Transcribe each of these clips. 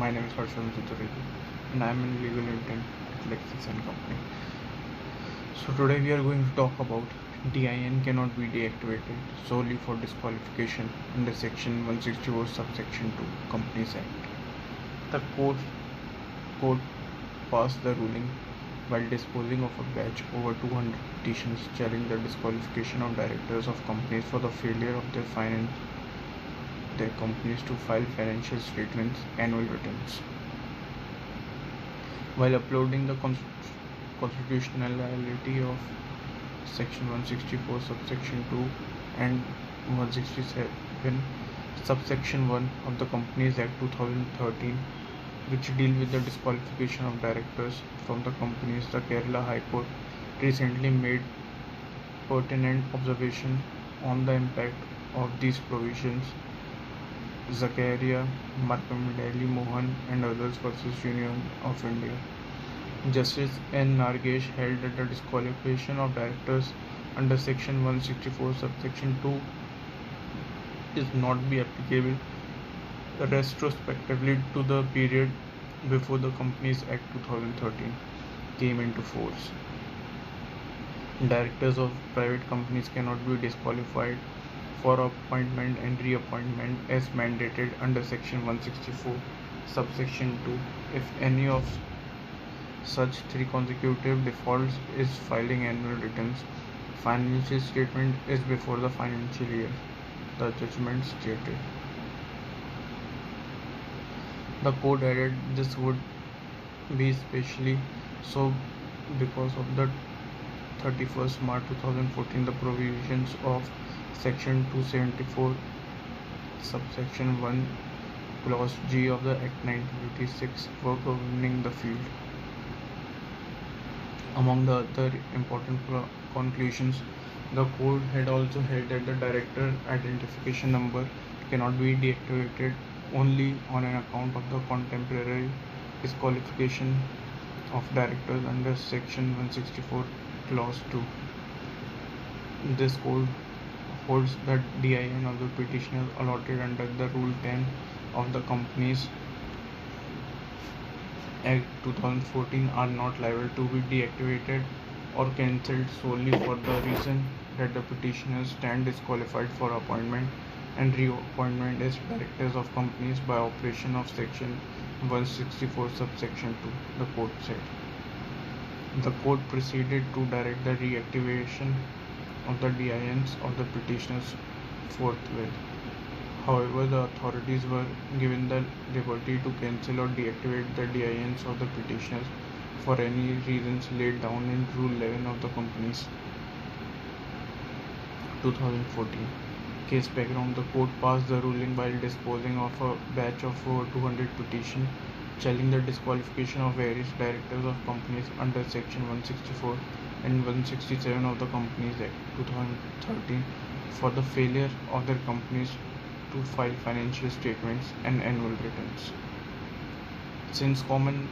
My name is Harsham Chaturvedi and I am in legal intern at Lexis and Company. So today we are going to talk about DIN cannot be deactivated solely for disqualification under section 164 subsection 2 Companies Act. The court passed the ruling while disposing of a batch over 200 petitions challenging the disqualification of directors of companies for the failure of their companies to file financial statements, annual returns. While uploading the constitutionality of section 164 subsection 2 and 167 subsection 1 of the Companies Act 2013, which deal with the disqualification of directors from the companies, the Kerala High Court recently made pertinent observation on the impact of these provisions. Zakaria, Markamdali Mohan and others versus Union of India. Justice N. Nargesh held that the disqualification of directors under section 164 subsection 2 is not be applicable retrospectively to the period before the Companies Act 2013 came into force. Directors of private companies cannot be disqualified for appointment and reappointment as mandated under section 164 subsection 2 if any of such three consecutive defaults is filing annual returns, financial statement is before the financial year, the judgment stated. The court added this would be especially so because of the 31st March 2014 the provisions of section 274 subsection 1 clause G of the Act 1956 were governing the field. Among the other important conclusions, the court had also held that the director identification number cannot be deactivated only on an account of the contemporary disqualification of directors under section 164 clause 2. This court holds that DIN of the petitioners allotted under the Rule 10 of the Companies Act 2014 are not liable to be deactivated or cancelled solely for the reason that the petitioners stand disqualified for appointment and reappointment as directors of companies by operation of section 164 subsection 2, the court said. The court proceeded to direct the reactivation of the DINs of the petitioners forthwith. However, the authorities were given the liberty to cancel or deactivate the DINs of the petitioners for any reasons laid down in Rule 11 of the Companies 2014. Case background: the court passed the ruling while disposing of a batch of over 200 petitions challenging the disqualification of various directors of companies under section 164 and 167 of the Companies Act 2013 for the failure of their companies to file financial statements and annual returns. Since common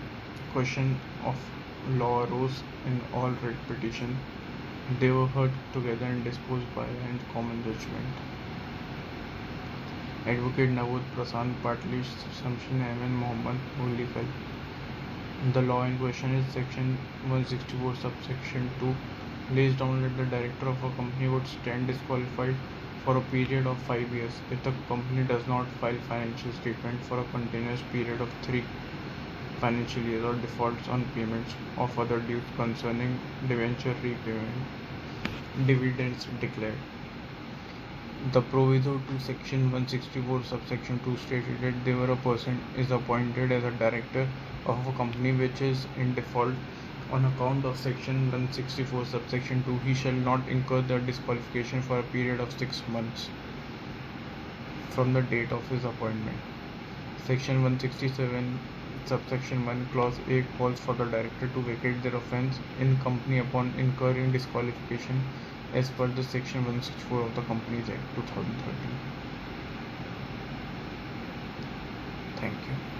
question of law arose in all writ petitions, they were heard together and disposed by a common judgment. Advocate Navod Prasan Patli Samshin Ahmed Mohammed Ulikal. The law in question is section 164 subsection 2 lays down that the director of a company would stand disqualified for a period of 5 years if the company does not file financial statement for a continuous period of 3 financial years or defaults on payments of other dues concerning debenture repayment, dividends declared. The proviso to section 164 subsection 2 stated that whenever a person is appointed as a director of a company which is in default on account of section 164 subsection 2, he shall not incur the disqualification for a period of 6 months from the date of his appointment. Section 167 subsection 1 clause A calls for the director to vacate their offence in company upon incurring disqualification as per the section 164 of the Companies Act 2013. Thank you.